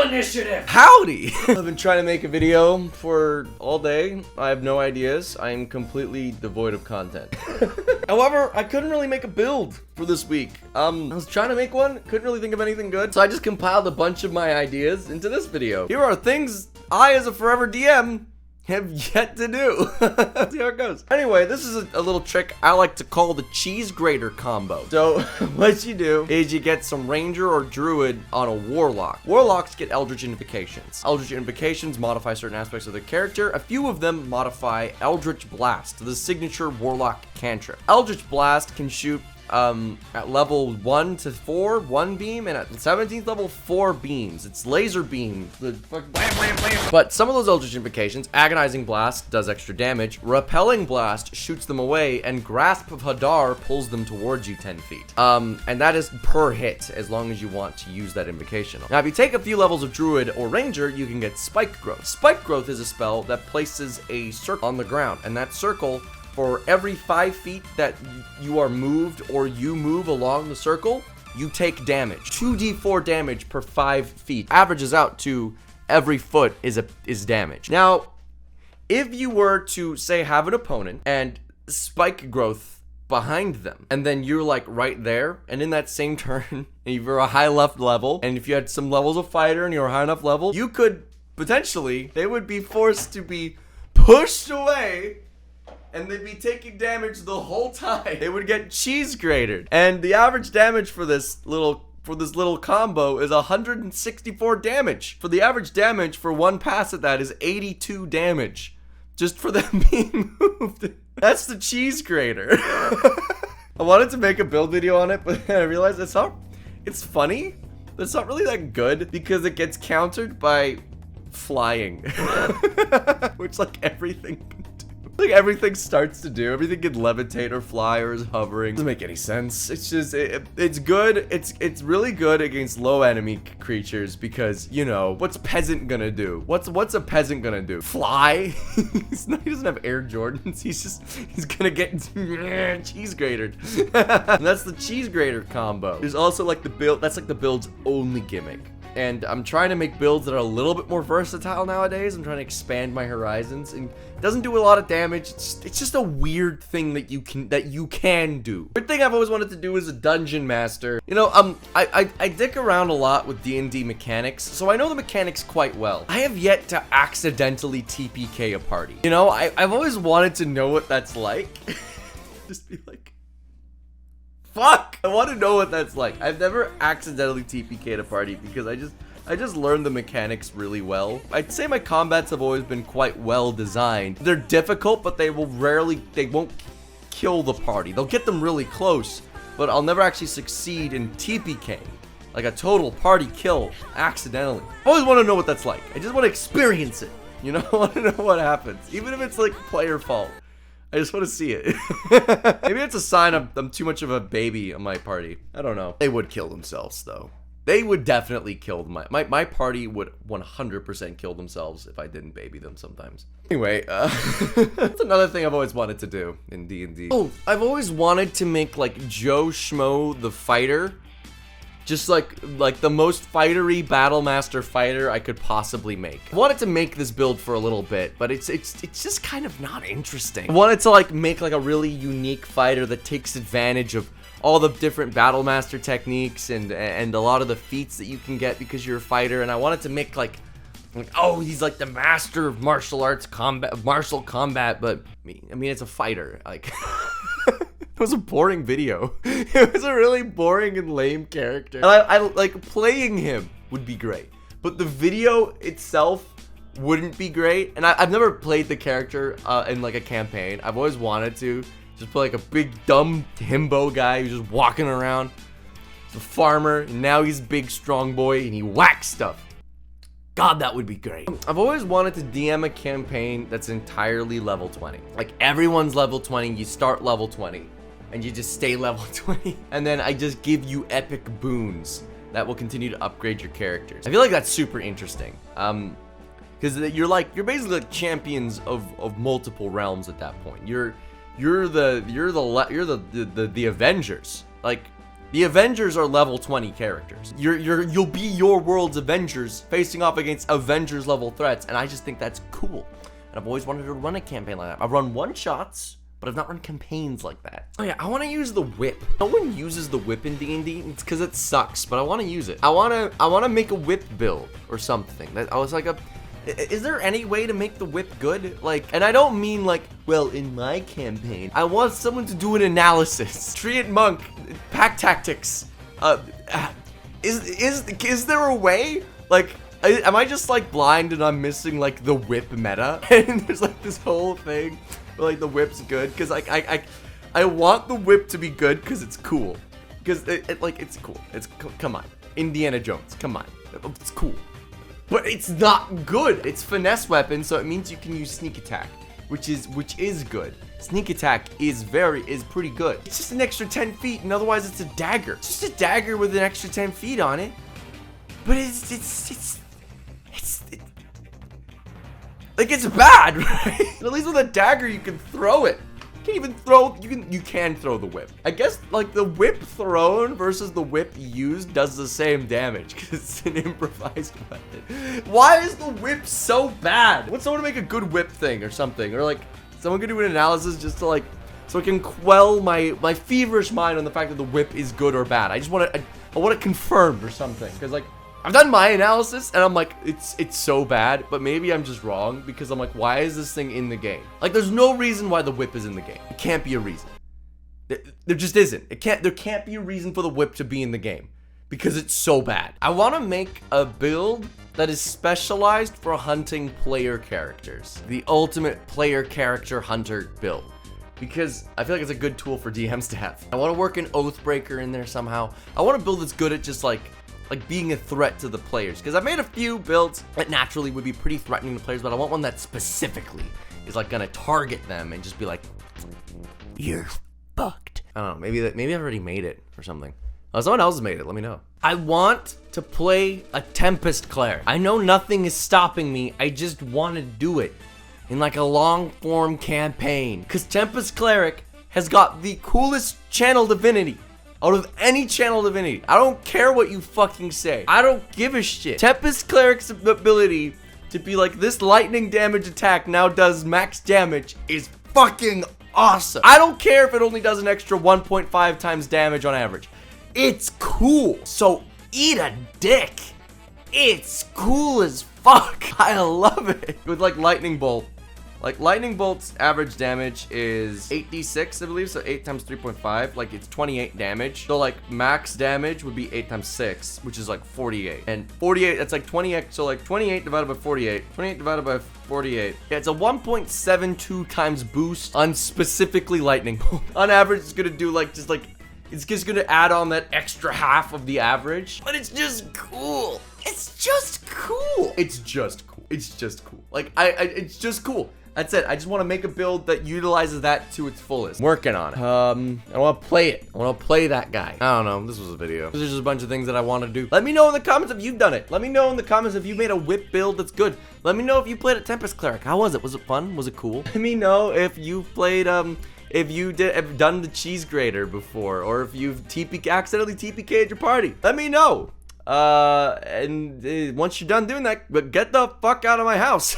initiative! Howdy! I've been trying to make a video for all day. I have no ideas. I am completely devoid of content. However, I couldn't really make a build for this week. I was trying to make one, couldn't really think of anything good. So I just compiled a bunch of my ideas into this video. Here are things I, as a forever DM, have yet to do. See how it goes. Anyway, this is a little trick I like to call the cheese grater combo. So what you do is you get some ranger or druid on a warlock. Warlocks get eldritch invocations. Eldritch invocations modify certain aspects of their character. A few of them modify eldritch blast, the signature warlock cantrip. Eldritch blast can shoot at level 1 to 4, 1 beam, and at 17th level, 4 beams. It's laser beam. The fuck, blam, blam, blam. But some of those eldritch invocations, agonizing blast does extra damage, repelling blast shoots them away, and grasp of Hadar pulls them towards you 10 feet. And that is per hit, as long as you want to use that invocation. Now, if you take a few levels of druid or ranger, you can get spike growth. Spike growth is a spell that places a circle on the ground, and that circle, for every 5 feet that you are moved or you move along the circle, you take damage. 2d4 damage per 5 feet. Averages out to every foot is damage. Now, if you were to, say, have an opponent and spike growth behind them, and then you're like right there, and in that same turn, if you're a high enough level, and if you had some levels of fighter and you're a high enough level, you could potentially, they would be forced to be pushed away, and they'd be taking damage the whole time. They would get cheese grated. And the average damage for this little combo is 164 damage. For the average damage for one pass at that is 82 damage. Just for them being moved. That's the cheese grater. I wanted to make a build video on it, but I realized it's funny, but it's not really that good because it gets countered by flying. Which like everything everything starts to do. Everything can levitate or fly or is hovering. Doesn't make any sense. It's just, it's good. It's really good against low enemy creatures because, you know, what's peasant gonna do? What's a peasant gonna do? Fly? He doesn't have Air Jordans. He's gonna get cheese grated. And that's the cheese grater combo. There's also like the build, that's like the build's only gimmick. And I'm trying to make builds that are a little bit more versatile nowadays. I'm trying to expand my horizons, and it doesn't do a lot of damage. It's just a weird thing that you can do. Weird thing I've always wanted to do as a dungeon master. You know, I dick around a lot with D&D mechanics, so I know the mechanics quite well. I have yet to accidentally TPK a party. You know, I've always wanted to know what that's like. Just be like, fuck! I want to know what that's like. I've never accidentally TPK'd a party because I just learned the mechanics really well. I'd say my combats have always been quite well designed. They're difficult, but they won't kill the party. They'll get them really close, but I'll never actually succeed in TPK, like a total party kill, accidentally. I always want to know what that's like. I just want to experience it. You know, I want to know what happens, even if it's like player fault. I just want to see it. Maybe it's a sign I'm too much of a baby on my party. I don't know. They would kill themselves, though. They would definitely kill my party would 100% kill themselves if I didn't baby them sometimes. Anyway, that's another thing I've always wanted to do in D&D. Oh, I've always wanted to make like Joe Schmo the fighter. Just like the most fightery Battlemaster fighter I could possibly make. I wanted to make this build for a little bit, but it's just kind of not interesting. I wanted to like make like a really unique fighter that takes advantage of all the different Battlemaster techniques and a lot of the feats that you can get because you're a fighter. And I wanted to make like oh, he's like the master of martial arts martial combat, but I mean it's a fighter. Like it was a boring video. It was a really boring and lame character. And I like playing him would be great, but the video itself wouldn't be great. And I've never played the character in like a campaign. I've always wanted to just play like a big dumb himbo guy who's just walking around. He's a farmer, and now he's a big strong boy and he whacks stuff. God, that would be great. I've always wanted to DM a campaign that's entirely level 20. Like everyone's level 20, you start level 20. And you just stay level 20. And then I just give you epic boons that will continue to upgrade your characters. I feel like that's super interesting. Because you're basically like champions of multiple realms at that point. You're the Avengers. Like The Avengers are level 20 characters. You'll be your world's Avengers facing off against Avengers level threats, and I just think that's cool. And I've always wanted to run a campaign like that. I've run one-shots, but I've not run campaigns like that. Oh yeah, I want to use the whip. No one uses the whip in D&D. It's because it sucks, but I want to use it. I want to make a whip build or something. I was like is there any way to make the whip good? Like, and I don't mean like, well, in my campaign, I want someone to do an analysis. Treant Monk, pack tactics. Is there a way? Like, am I just like blind and I'm missing like the whip meta? And there's like this whole thing where like the whip's good because like I want the whip to be good because it's cool. Because it's cool. Come on, Indiana Jones. Come on, it's cool. But it's not good. It's finesse weapon, so it means you can use sneak attack, which is good. Sneak attack is pretty good. It's just an extra 10 feet, and otherwise it's a dagger. It's just a dagger with an extra 10 feet on it. But it's bad, right? At least with a dagger you can throw it. You can't even throw, you can throw the whip. I guess like the whip thrown versus the whip used does the same damage because it's an improvised weapon. Why is the whip so bad? Want someone to make a good whip thing or something, or like someone could do an analysis just to like, so I can quell my feverish mind on the fact that the whip is good or bad. I just want to, I want it confirmed or something because like, I've done my analysis and I'm like, it's so bad, but maybe I'm just wrong because I'm like, why is this thing in the game? Like, there's no reason why the whip is in the game. It can't be a reason. There just isn't. There can't be a reason for the whip to be in the game because it's so bad. I want to make a build that is specialized for hunting player characters. The ultimate player character hunter build. Because I feel like it's a good tool for DMs to have. I want to work an Oathbreaker in there somehow. I want a build that's good at just like being a threat to the players, because I've made a few builds that naturally would be pretty threatening to players, but I want one that specifically is like gonna target them and just be like, you're fucked. I don't know, maybe I've already made it or something. Oh, someone else has made it, let me know. I want to play a Tempest Cleric. I know nothing is stopping me, I just want to do it in like a long form campaign, because Tempest Cleric has got the coolest channel divinity out of any channel divinity. I don't care what you fucking say. I don't give a shit. Tempest Cleric's ability to be like, this lightning damage attack now does max damage is fucking awesome. I don't care if it only does an extra 1.5 times damage on average. It's cool. So eat a dick. It's cool as fuck. I love it. With like lightning bolt. Like, lightning bolt's average damage is 8d6, I believe, so 8 times 3.5, like, it's 28 damage. So, like, max damage would be 8 times 6, which is, like, 48. And 48, that's, like, 20x, so, like, 28 divided by 48. 28 divided by 48. Yeah, it's a 1.72 times boost on specifically lightning bolt. On average, it's gonna do, like, just, like, it's just gonna add on that extra half of the average. But it's just cool. It's just cool. It's just cool. It's just cool. Like, it's just cool. That's it. I just want to make a build that utilizes that to its fullest. I'm working on it. I want to play it. I want to play that guy. I don't know. This was a video. There's just a bunch of things that I want to do. Let me know in the comments if you've done it. Let me know in the comments if you made a whip build that's good. Let me know if you played a Tempest Cleric. How was it? Was it fun? Was it cool? Let me know if you played, if you have done the cheese grater before, or if you've accidentally TPK'd your party. Let me know. And once you're done doing that, get the fuck out of my house.